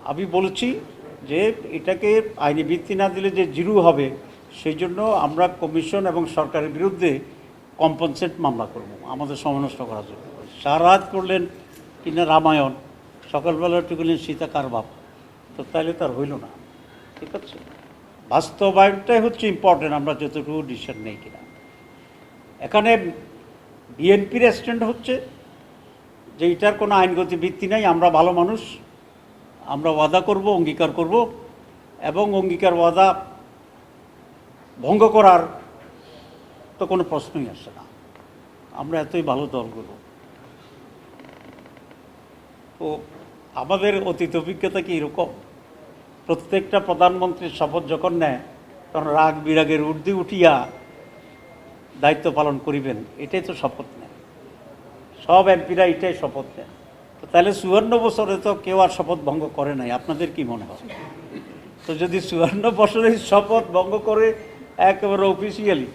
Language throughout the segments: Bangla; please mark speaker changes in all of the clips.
Speaker 1: আমি বলেছি যে এটাকে আইনি ভিত্তি না দিলে যে জিরো হবে সেই জন্য আমরা কমিশন এবং সরকারের বিরুদ্ধে কম্পনসেট মামলা করব আমাদের সময় নষ্ট করার জন্য। সারা রাত করলেন কিনা রামায়ণ, সকালবেলা একটু করলেন সীতা কার বাপ, তো তাহলে তার হইল না। ঠিক আছে, বাস্তবায়নটাই হচ্ছে ইম্পর্টেন্ট, আমরা যতটুকু ডিসিশন নেই কিনা। এখানে বিএনপির স্ট্যান্ড হচ্ছে যে এটার কোনো আইনগত ভিত্তি নাই, আমরা ভালো মানুষ, আমরা ওয়াদা করব, অঙ্গীকার করব, এবং অঙ্গীকার ওয়াদা ভঙ্গ করার তো কোনো প্রশ্নই আসে না। আমরা এতই ভালো দলগুলো। তো আমাদের অতীত অভিজ্ঞতা কি এরকম, প্রত্যেকটা প্রধানমন্ত্রীর শপথ যখন নেয় তখন রাগ বিরাগের ঊর্ধ্বে উঠিয়া দায়িত্ব পালন করিবেন, এটাই তো শপথ নেয়, সব এমপিরা এটাই শপথ নেন। তো তাহলে 54 বছরে তো কেউ আর শপথ ভঙ্গ করে নাই, আপনাদের কি মনে হয়? তো যদি 54 বছরের শপথ ভঙ্গ করে একেবারে অফিসিয়ালি,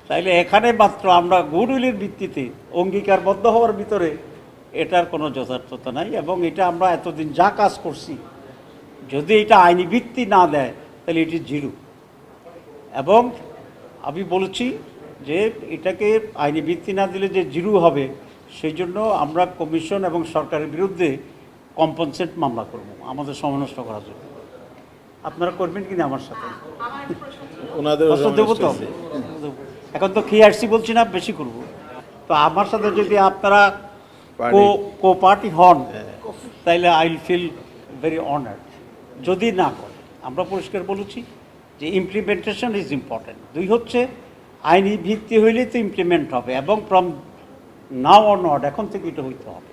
Speaker 1: তাইলে এখানে মাত্র আমরা গুডউইলের ভিত্তিতে অঙ্গীকারবদ্ধ হওয়ার ভিতরে এটার কোনো যথার্থতা নাই। এবং এটা আমরা এতদিন যা কাজ করছি, যদি এটা আইনি ভিত্তি না দেয় তাহলে এটি জিরো। এবং আমি বলেছি যে এটাকে আইনি ভিত্তি না দিলে যে জিরো হবে সেই জন্য আমরা কমিশন এবং সরকারের বিরুদ্ধে কম্পনসেট মামলা করব আমাদের সময় নষ্ট করার জন্য। আপনারা করবেন কিনা আমার সাথে? দেবো তো, এখন তো খেয়ে আসছি বলছি না, বেশি করব। তো আমার সাথে যদি আপনারা কো পার্টি হন তাইলে I will feel very honoured. যদি না করে, আমরা পরিষ্কার বলেছি যে ইমপ্লিমেন্টেশন ইজ ইম্পর্টেন্ট। দুই হচ্ছে আইনি ভিত্তি হইলেই তো ইমপ্লিমেন্ট হবে, এবং ফ্রম নাও অনওয়ার্ড এখন থেকে এটা হইতে হবে।